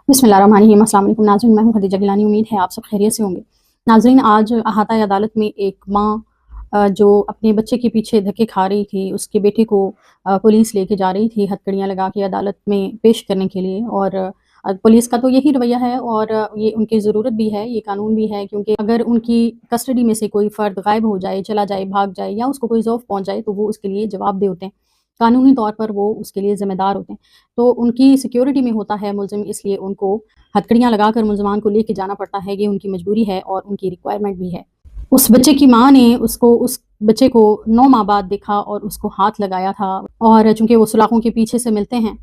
बिस्मिल्लाहिर्रहमानिर्रहीम। अस्सलाम वालेकुम नाज़रीन, मैं हूँ खदीजा गिलानी। उम्मीद है आप सब खैरियत से होंगे। नाज़रीन, आज अहाता अदालत में एक माँ जो अपने बच्चे के पीछे धक्के खा रही थी, उसके बेटे को पुलिस लेके जा रही थी हथकड़ियाँ लगा के अदालत में पेश करने के लिए। और पुलिस का तो यही रवैया है और ये उनकी ज़रूरत भी है, ये कानून भी है, क्योंकि अगर उनकी कस्टडी में से कोई फ़र्द गायब हो जाए, चला जाए, भाग जाए या उसको कोई ज़ौफ़ पहुँच जाए, तो वो उसके लिए जवाबदेह होते हैं। कानूनी तौर पर वो उसके लिए ज़िम्मेदार होते हैं। तो उनकी सिक्योरिटी में होता है मुलज़िम, इसलिए उनको हथकड़ियाँ लगाकर मुलज़मान को लेके जाना पड़ता है। ये उनकी मजबूरी है और उनकी रिक्वायरमेंट भी है। उस बच्चे की माँ ने उस बच्चे को 9 माह बाद देखा और उसको हाथ लगाया था। और चूँकि वो सुलाखों के पीछे से मिलते हैं,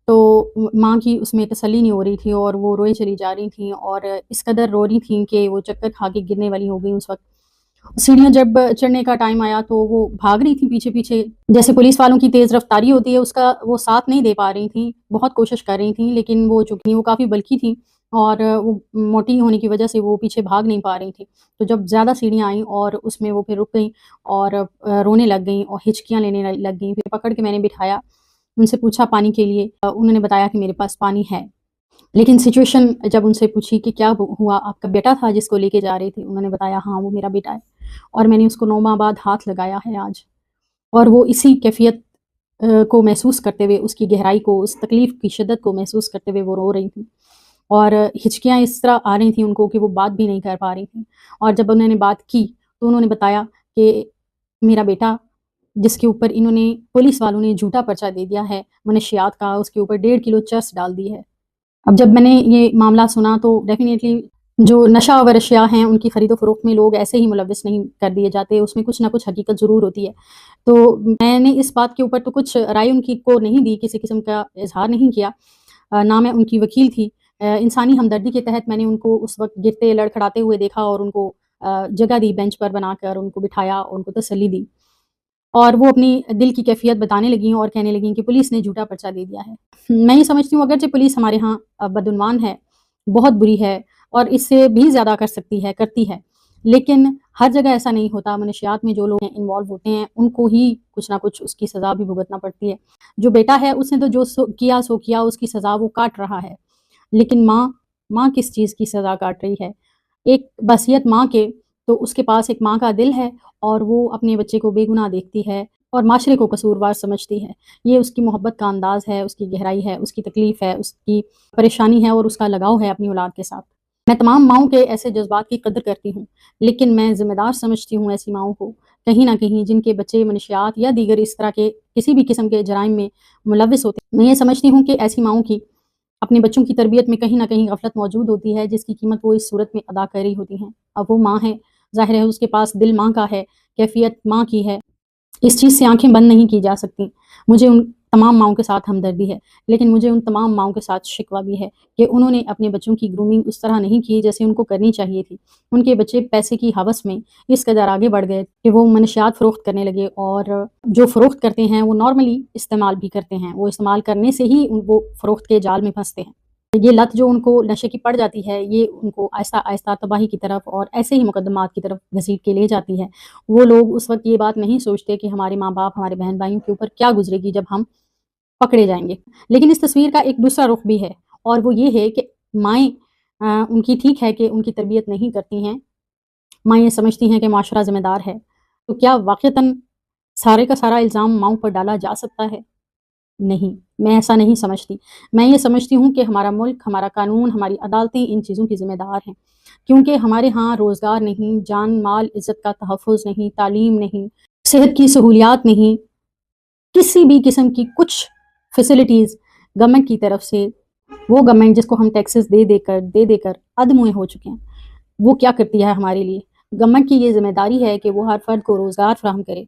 तो माँ की उसमें तसल्ली नहीं हो रही थी और वो रोए चली जा रही थीं और इस कदर रो रही थीं कि वो चक्कर खा के गिरने वाली हो गईं उस वक़्त। सीढ़ियाँ जब चढ़ने का टाइम आया तो वो भाग रही थी पीछे-पीछे। जैसे पुलिस वालों की तेज़ रफ़्तारी होती है, उसका वो साथ नहीं दे पा रही थीं। बहुत कोशिश कर रही थीं, लेकिन वो चूँकि वो काफ़ी बल्की थीं और वो मोटी होने की वज़ह से वो पीछे भाग नहीं पा रही थीं। तो जब ज़्यादा सीढ़ियाँ आईं और उसमें वो फिर रुक गईं और रोने लग गईं और हिचकियाँ लेने लग गईं। फिर पकड़ के मैंने बिठाया, उनसे पूछा पानी के लिए। उन्होंने बताया कि मेरे पास पानी है। लेकिन सिचुएशन जब उनसे पूछी कि क्या हुआ, आपका बेटा था जिसको लेके जा रहे थे? उन्होंने बताया, हाँ, वो मेरा बेटा है और मैंने उसको 9 माह बाद हाथ लगाया है आज। और वो इसी कैफ़ियत को महसूस करते हुए, उसकी गहराई को, उस तकलीफ़ की शिद्दत को महसूस करते हुए वो रो रही थीं और हिचकियाँ इस तरह आ रही थीं उनको कि वो बात भी नहीं कर पा रही थीं। और जब उन्होंने बात की, तो उन्होंने बताया कि मेरा बेटा, जिसके ऊपर इन्होंने पुलिस वालों ने झूठा पर्चा दे दिया है मनशियात का, उसके ऊपर 1.5 किलो चर्स डाल दी है। अब जब मैंने ये मामला सुना तो डेफ़िनिटली जो नशा-आवर अशिया हैं, उनकी ख़रीदो-फ़रोख्त में लोग ऐसे ही मुलव्विस नहीं कर दिए जाते, उसमें कुछ न कुछ हकीकत ज़रूर होती है। तो मैंने इस बात के ऊपर तो कुछ राय उनकी को नहीं दी, किसी किस्म का इज़हार नहीं किया। ना मैं उनकी वकील थी। इंसानी हमदर्दी के तहत मैंने उनको उस वक़्त गिरते लड़खड़ाते हुए देखा और उनको जगह दी बेंच पर बनाकर, उनको बिठाया, उनको तसल्ली दी। और वो अपनी दिल की कैफ़ियत बताने लगीं और कहने लगीं कि पुलिस ने झूठा पर्चा दे दिया है। मैं ये समझती हूँ, अगरचे पुलिस हमारे यहाँ बदउन्वान है, बहुत बुरी है और इससे भी ज़्यादा कर सकती है, करती है। लेकिन हर जगह ऐसा नहीं होता, मनशियात में जो लोग इन्वॉल्व होते हैं, उनको ही कुछ न कुछ उसकी सज़ा भी भुगतना पड़ती है। जो बेटा है, उसने तो जो सो किया, उसकी सज़ा वो काट रहा है। लेकिन माँ किस चीज़ की सज़ा काट रही है? एक बसियत माँ के, तो उसके पास एक माँ का दिल है और वो अपने बच्चे को बेगुनाह देखती है और माशरे को कसूरवार समझती है। ये उसकी मोहब्बत का अंदाज़ है, उसकी गहराई है, उसकी तकलीफ़ है, उसकी परेशानी है और उसका लगाव है अपनी औलाद के साथ। मैं तमाम माँओं के ऐसे जज़्बात की कदर करती हूँ, लेकिन मैं ज़िम्मेदार समझती हूँ ऐसी माँओं को, कहीं न कहीं जिनके बच्चे मनशियात या दीगर इस तरह के किसी भी किस्म के जराइम में मुलव्विस होते हैं। मैं ये समझती हूँ कि ऐसी माँओं की अपने बच्चों की तरबियत में कहीं न कहीं गफ़लत मौजूद होती है, जिसकी कीमत वो इस सूरत में अदा कर रही होती हैं। अब वो माँ है, ज़ाहिर है उसके पास दिल माँ का है, कैफ़ियत माँ की है। इस चीज़ से आँखें बंद नहीं की जा सकती। मुझे उन तमाम माँओं के साथ हमदर्दी है, लेकिन मुझे उन तमाम माँओं के साथ शिकवा भी है कि उन्होंने अपने बच्चों की ग्रूमिंग उस तरह नहीं की जैसे उनको करनी चाहिए थी। उनके बच्चे पैसे की हवस में इस कदर आगे बढ़ गए कि वो मनशियात फ़रोख्त करने लगे और जो फ़रोख्त करते हैं वो नॉर्मली इस्तेमाल भी करते हैं। वो इस्तेमाल करने से ही वो फ़रोख्त के जाल में फँसते हैं। ये लत जो उनको नशे की पड़ जाती है, ये उनको आहिस्ता-आहिस्ता तबाही की तरफ और ऐसे ही मुकद्दमात की तरफ घसीट के ले जाती है। वो लोग उस वक़्त ये बात नहीं सोचते कि हमारे माँ-बाप, हमारे बहन-भाइयों के ऊपर क्या गुज़रेगी जब हम पकड़े जाएँगे। लेकिन इस तस्वीर का एक दूसरा रुख भी है और वो ये है कि माएँ उनकी ठीक है कि उनकी तरबियत नहीं करती हैं। माँ ये समझती हैं कि माशरा ज़िम्मेदार है। तो क्या वाक़ईतन सारे का सारा इल्ज़ाम माँओं पर डाला जा सकता है? नहीं, मैं ऐसा नहीं समझती। मैं ये समझती हूँ कि हमारा मुल्क, हमारा कानून, हमारी अदालतें इन चीज़ों की ज़िम्मेदार हैं। क्योंकि हमारे यहाँ रोज़गार नहीं, जान-माल, इज़्ज़त का तहफ़्फ़ुज़ नहीं, तालीम नहीं, सेहत की सहूलियात नहीं, किसी भी किस्म की कुछ फैसिलिटीज़ गवर्नमेंट की तरफ से, वो गवर्नमेंट जिसको हम टैक्सेस दे देकर अधमुए हो चुके हैं, वो क्या करती है हमारे लिए? गवर्नमेंट की ये ज़िम्मेदारी है कि वो हर फ़र्द को रोज़गार फ़राहम करे,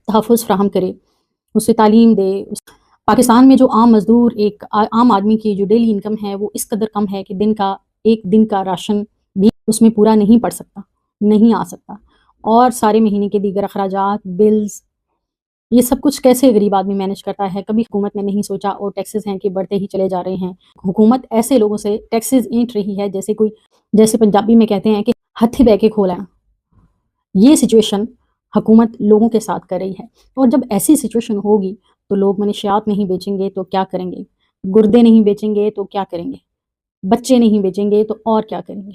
तहफ़्फ़ुज़ फ़राहम करे, उसे तालीम दे। पाकिस्तान में जो आम मज़दूर एक आम आदमी की जो डेली इनकम है वो इस कदर कम है कि एक दिन का राशन भी उसमें पूरा नहीं पड़ सकता, नहीं आ सकता। और सारे महीने के दीगर अखराजात, बिल्स, ये सब कुछ कैसे गरीब आदमी मैनेज करता है? कभी हुकूमत ने नहीं सोचा और टैक्सेस हैं कि बढ़ते ही चले जा रहे हैं। हुकूमत ऐसे लोगों से टैक्सेस ऐंठ रही है जैसे पंजाबी में कहते हैं कि हथी बह के खोला। ये सिचुएशन हुकूमत लोगों के साथ कर रही है और जब ऐसी सिचुएशन होगी तो लोग मनशियात नहीं बेचेंगे तो क्या करेंगे? गुर्दे नहीं बेचेंगे तो क्या करेंगे? بچے نہیں بیچیں گے تو اور کیا کریں گے؟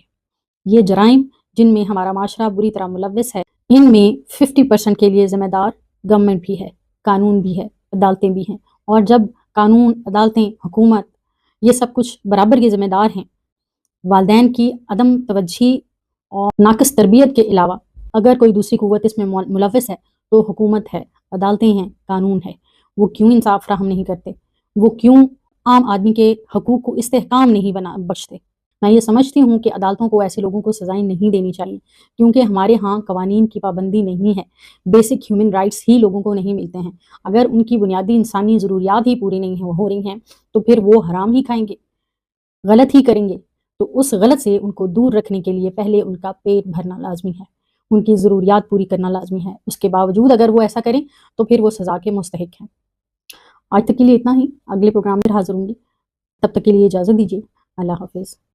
یہ جرائم جن میں ہمارا معاشرہ بری طرح ملوث ہے، ان میں 50% کے لیے ذمہ دار گورنمنٹ بھی ہے، قانون بھی ہے، عدالتیں بھی ہیں۔ اور جب قانون، عدالتیں، حکومت یہ سب کچھ برابر کے ذمہ دار ہیں، والدین کی عدم توجہی اور ناقص تربیت کے علاوہ اگر کوئی دوسری قوت اس میں ملوث ہے تو حکومت ہے، عدالتیں ہیں، قانون ہے۔ وہ کیوں انصاف فراہم نہیں کرتے؟ وہ کیوں عام آدمی کے حقوق کو استحکام نہیں بخشتے؟ میں یہ سمجھتی ہوں کہ عدالتوں کو ایسے لوگوں کو سزائیں نہیں دینی چاہیے، کیونکہ ہمارے ہاں قوانین کی پابندی نہیں ہے، بیسک ہیومن رائٹس ہی لوگوں کو نہیں ملتے ہیں۔ اگر ان کی بنیادی انسانی ضروریات ہی پوری نہیں ہو رہی ہیں تو پھر وہ حرام ہی کھائیں گے، غلط ہی کریں گے۔ تو اس غلط سے ان کو دور رکھنے کے لیے پہلے ان کا پیٹ بھرنا لازمی ہے، ان کی ضروریات پوری کرنا لازمی ہے۔ اس کے باوجود اگر وہ ایسا کریں تو پھر وہ سزا کے مستحق ہیں۔ آج تک کے لیے اتنا ہی، اگلے پروگرام میں حاضر ہوں گی، تب تک کے لیے اجازت دیجیے، اللہ حافظ۔